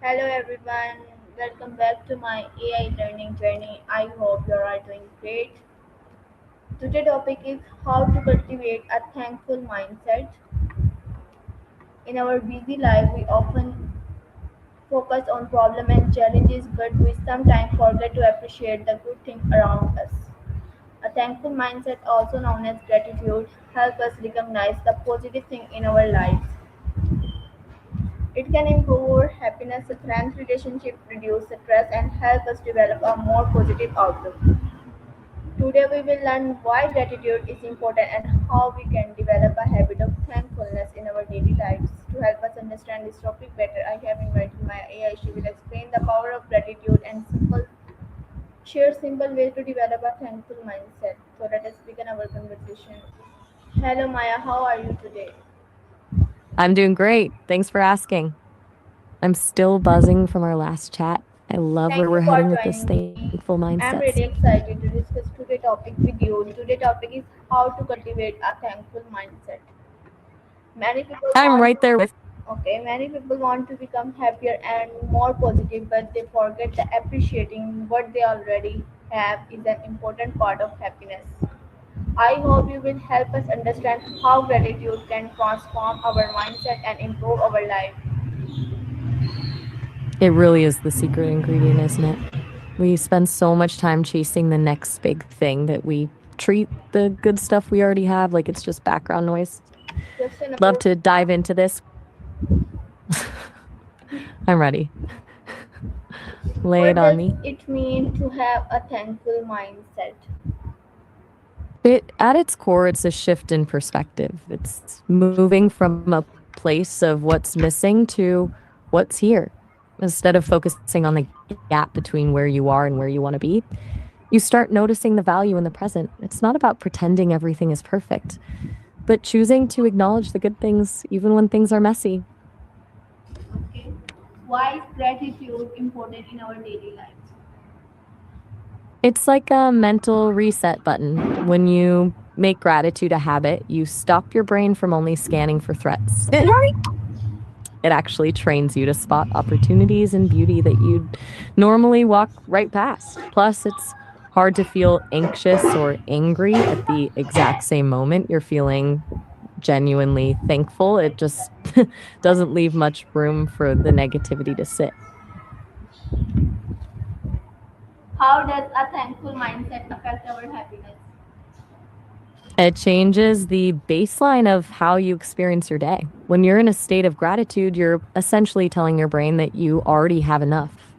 Hello everyone, welcome back to my AI learning journey. I hope you are doing great. Today's topic is how to cultivate a thankful mindset. In our busy life, we often focus on problems and challenges, but we sometimes forget to appreciate the good things around us. A thankful mindset, also known as gratitude, helps us recognize the positive things in our lives. It can improve our happiness, strengthen relationships, reduce stress, and help us develop a more positive outlook. Today, we will learn why gratitude is important and how we can develop a habit of thankfulness in our daily lives. To help us understand this topic better, I have invited my AI. She will explain the power of gratitude and share simple ways to develop a thankful mindset. So, let us begin our conversation. Hello, Maya. How are you today? I'm doing great. Thanks for asking. I'm still buzzing from our last chat. I love where Thank we're you for heading with this joining thankful me. mindsets. I'm really excited to discuss today's topic with you. Today's topic is how to cultivate a thankful mindset. Many people I'm want right there with. many people want to become happier and more positive, but they forget that appreciating what they already have is an important part of happiness. I hope you will help us understand how gratitude can transform our mindset and improve our life. It really is the secret ingredient, isn't it? We spend so much time chasing the next big thing that we treat the good stuff we already have like it's just background noise. Question Love number to dive into this. I'm ready. Lay What it on does me. it mean to have a thankful mindset? It at its core, it's a shift in perspective. It's moving from a place of what's missing to what's here. Instead of focusing on the gap between where you are and where you want to be, you start noticing the value in the present. It's not about pretending everything is perfect, but choosing to acknowledge the good things even when things are messy. Okay. Why is gratitude important in our daily lives? It's like a mental reset button. When you make gratitude a habit, you stop your brain from only scanning for threats. It actually trains you to spot opportunities and beauty that you'd normally walk right past. Plus, it's hard to feel anxious or angry at the exact same moment you're feeling genuinely thankful. It just doesn't leave much room for the negativity to sit. How does a thankful mindset affect our happiness? It changes the baseline of how you experience your day. When you're in a state of gratitude, you're essentially telling your brain that you already have enough.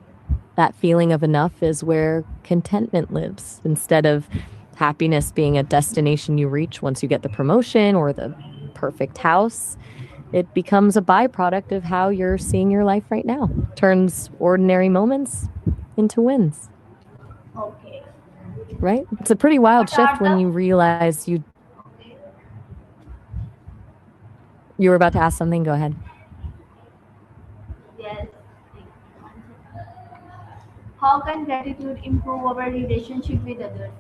That feeling of enough is where contentment lives instead of happiness being a destination you reach once you get the promotion or the perfect house. It becomes a byproduct of how you're seeing your life right now. Turns ordinary moments into wins, Okay. right? It's a pretty wild What shift are when you the realize okay? you were about to ask something. Go ahead. Yes. How can gratitude improve our relationship with others?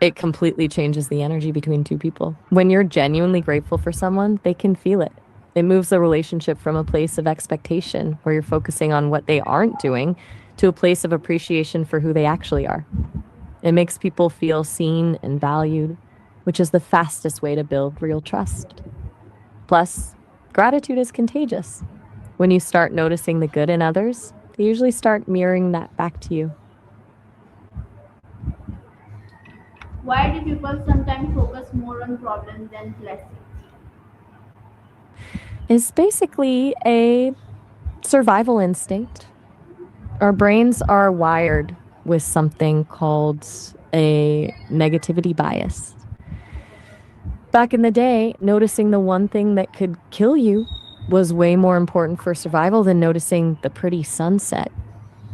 It completely changes the energy between two people. When you're genuinely grateful for someone, they can feel it. It moves the relationship from a place of expectation, where you're focusing on what they aren't doing, to a place of appreciation for who they actually are. It makes people feel seen and valued, which is the fastest way to build real trust. Plus, gratitude is contagious. When you start noticing the good in others, they usually start mirroring that back to you. Why do people sometimes focus more on problems than blessings? Is basically a survival instinct. Our brains are wired with something called a negativity bias. Back in the day, noticing the one thing that could kill you was way more important for survival than noticing the pretty sunset.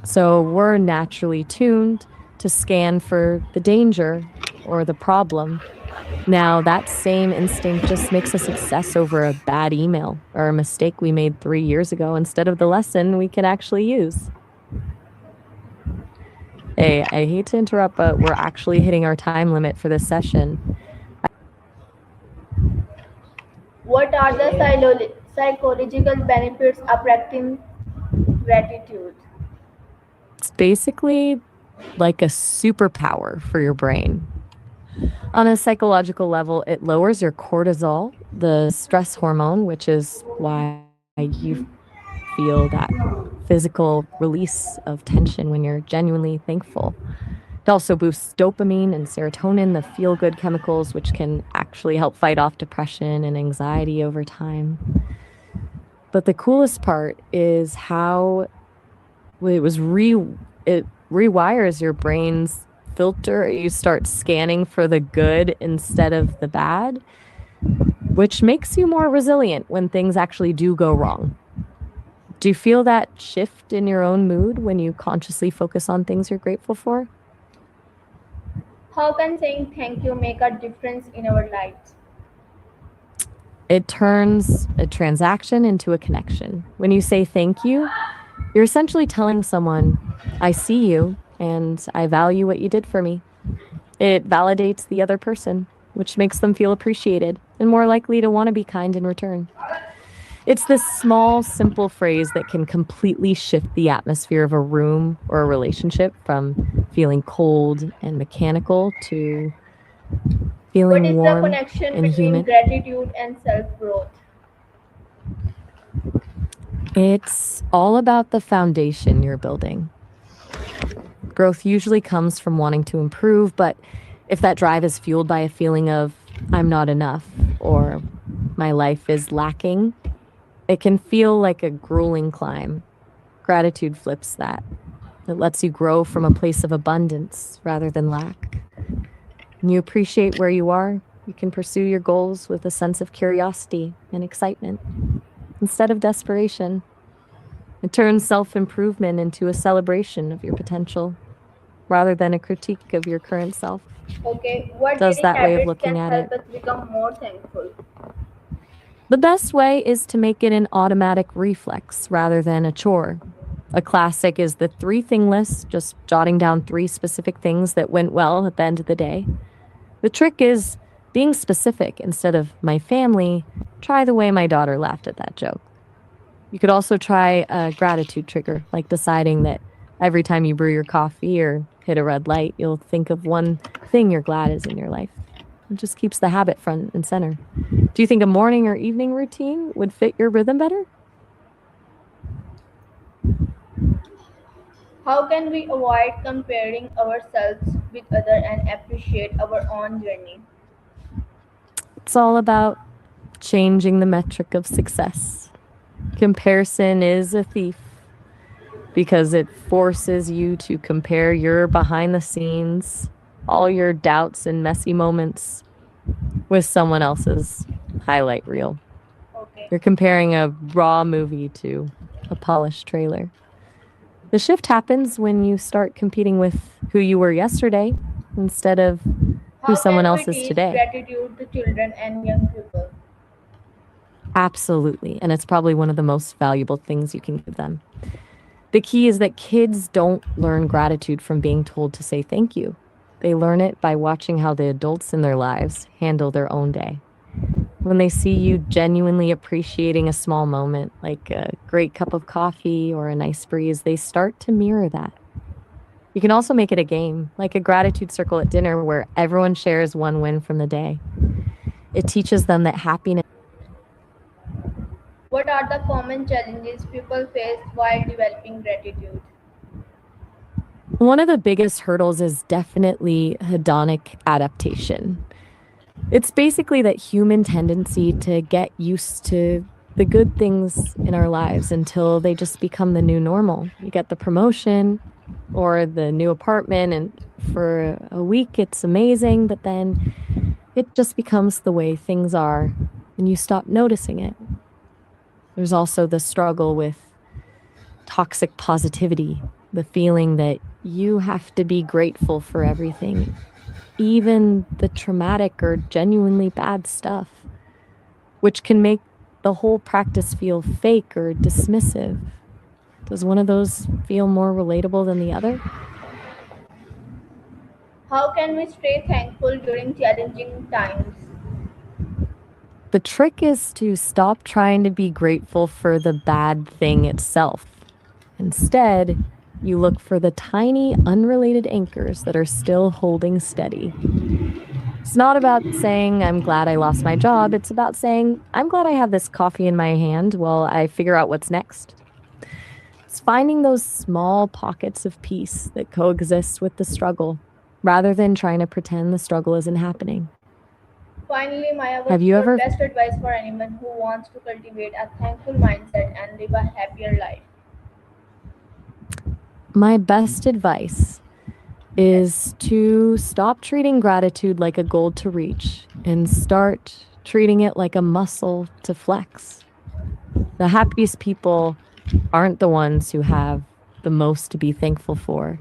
So we're naturally tuned to scan for the danger or the problem. Now, that same instinct just makes us obsess over a bad email or a mistake we made 3 years ago instead of the lesson we can actually use. Hey, I hate to interrupt, but we're actually hitting our time limit for this session. What are the Psychological benefits of practicing gratitude. It's basically like a superpower for your brain. On a psychological level, it lowers your cortisol, the stress hormone, which is why you feel that physical release of tension when you're genuinely thankful. It also boosts dopamine and serotonin, the feel-good chemicals, which can actually help fight off depression and anxiety over time. But the coolest part is how it rewires your brain's filter. You start scanning for the good instead of the bad, which makes you more resilient when things actually do go wrong. Do you feel that shift in your own mood when you consciously focus on things you're grateful for? How can saying thank you make a difference in our lives? It turns a transaction into a connection. When you say thank you, you're essentially telling someone, I see you and I value what you did for me. It validates the other person, which makes them feel appreciated and more likely to want to be kind in return. It's this small, simple phrase that can completely shift the atmosphere of a room or a relationship from feeling cold and mechanical to What feeling is the warm connection and between human. gratitude and self-growth? It's all about the foundation you're building. Growth usually comes from wanting to improve, but if that drive is fueled by a feeling of I'm not enough or my life is lacking, it can feel like a grueling climb. Gratitude flips that. It lets you grow from a place of abundance rather than lack. When you appreciate where you are, you can pursue your goals with a sense of curiosity and excitement instead of desperation. It turns self-improvement into a celebration of your potential rather than a critique of your current self. Okay, what Does daily that way of habits looking can at help it. us become more thankful? The best way is to make it an automatic reflex rather than a chore. A classic is the 3-thing list, just jotting down 3 specific things that went well at the end of the day. The trick is being specific instead of my family. Try the way my daughter laughed at that joke. You could also try a gratitude trigger, like deciding that every time you brew your coffee or hit a red light, you'll think of one thing you're glad is in your life. It just keeps the habit front and center. Do you think a morning or evening routine would fit your rhythm better? How can we avoid comparing ourselves with others and appreciate our own journey? It's all about changing the metric of success. Comparison is a thief because it forces you to compare your behind the scenes, all your doubts and messy moments with someone else's highlight reel. Okay. You're comparing a raw movie to a polished trailer. The shift happens when you start competing with who you were yesterday instead of who How someone can we else is teach today. gratitude to children and young people? Absolutely. And it's probably one of the most valuable things you can give them. The key is that kids don't learn gratitude from being told to say thank you. They learn it by watching how the adults in their lives handle their own day. When they see you genuinely appreciating a small moment, like a great cup of coffee or a nice breeze, they start to mirror that. You can also make it a game, like a gratitude circle at dinner where everyone shares one win from the day. It teaches them that happiness. What are the common challenges people face while developing gratitude? One of the biggest hurdles is definitely hedonic adaptation. It's basically that human tendency to get used to the good things in our lives until they just become the new normal. You get the promotion or the new apartment, and for a week it's amazing, but then it just becomes the way things are and you stop noticing it. There's also the struggle with toxic positivity, the feeling that you have to be grateful for everything, even the traumatic or genuinely bad stuff, which can make the whole practice feel fake or dismissive. Does one of those feel more relatable than the other? How can we stay thankful during challenging times? The trick is to stop trying to be grateful for the bad thing itself. Instead, you look for the tiny, unrelated anchors that are still holding steady. It's not about saying, I'm glad I lost my job. It's about saying, I'm glad I have this coffee in my hand while I figure out what's next. It's finding those small pockets of peace that coexist with the struggle, rather than trying to pretend the struggle isn't happening. Finally, Maya, Have what's you your ever best advice for anyone who wants to cultivate a thankful mindset and live a happier life? My best advice is to stop treating gratitude like a goal to reach and start treating it like a muscle to flex. The happiest people aren't the ones who have the most to be thankful for,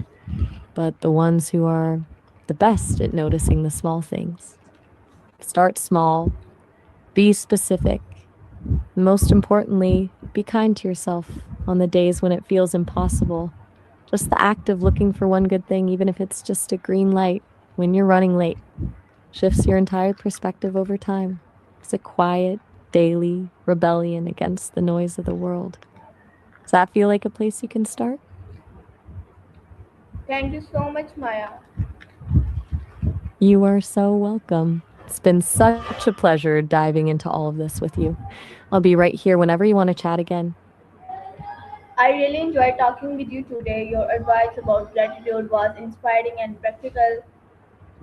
but the ones who are the best at noticing the small things. Start small, be specific, and most importantly, be kind to yourself on the days when it feels impossible. Just the act of looking for one good thing, even if it's just a green light when you're running late, shifts your entire perspective over time. It's a quiet, daily rebellion against the noise of the world. Does that feel like a place you can start? Thank you so much, Maya. You are so welcome. It's been such a pleasure diving into all of this with you. I'll be right here whenever you want to chat again. I really enjoyed talking with you today. Your advice about gratitude was inspiring and practical.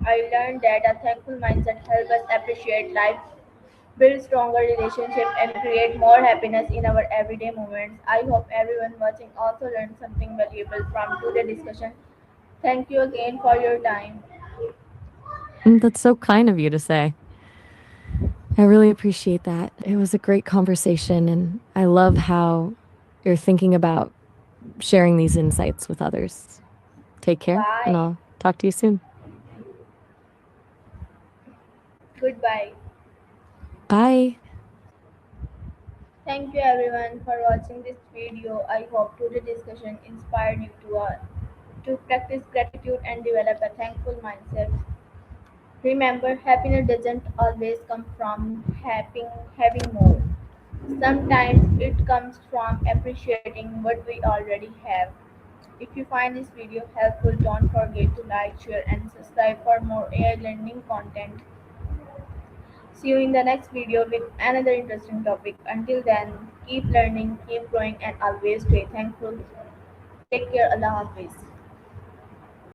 I learned that a thankful mindset helps us appreciate life, build stronger relationships, and create more happiness in our everyday moments. I hope everyone watching also learned something valuable from today's discussion. Thank you again for your time. That's so kind of you to say. I really appreciate that. It was a great conversation, and I love how you're thinking about sharing these insights with others. Take care, and Bye. I'll talk to you soon. Goodbye. Bye. Thank you everyone for watching this video. I hope today's discussion inspired you to practice gratitude and develop a thankful mindset. Remember, happiness doesn't always come from having more. Sometimes it comes from appreciating what we already have. If you find this video helpful, don't forget to like, share, and subscribe for more AI learning content. See you in the next video with another interesting topic. Until then, keep learning, keep growing, and always stay thankful. Take care. Allah Hafiz.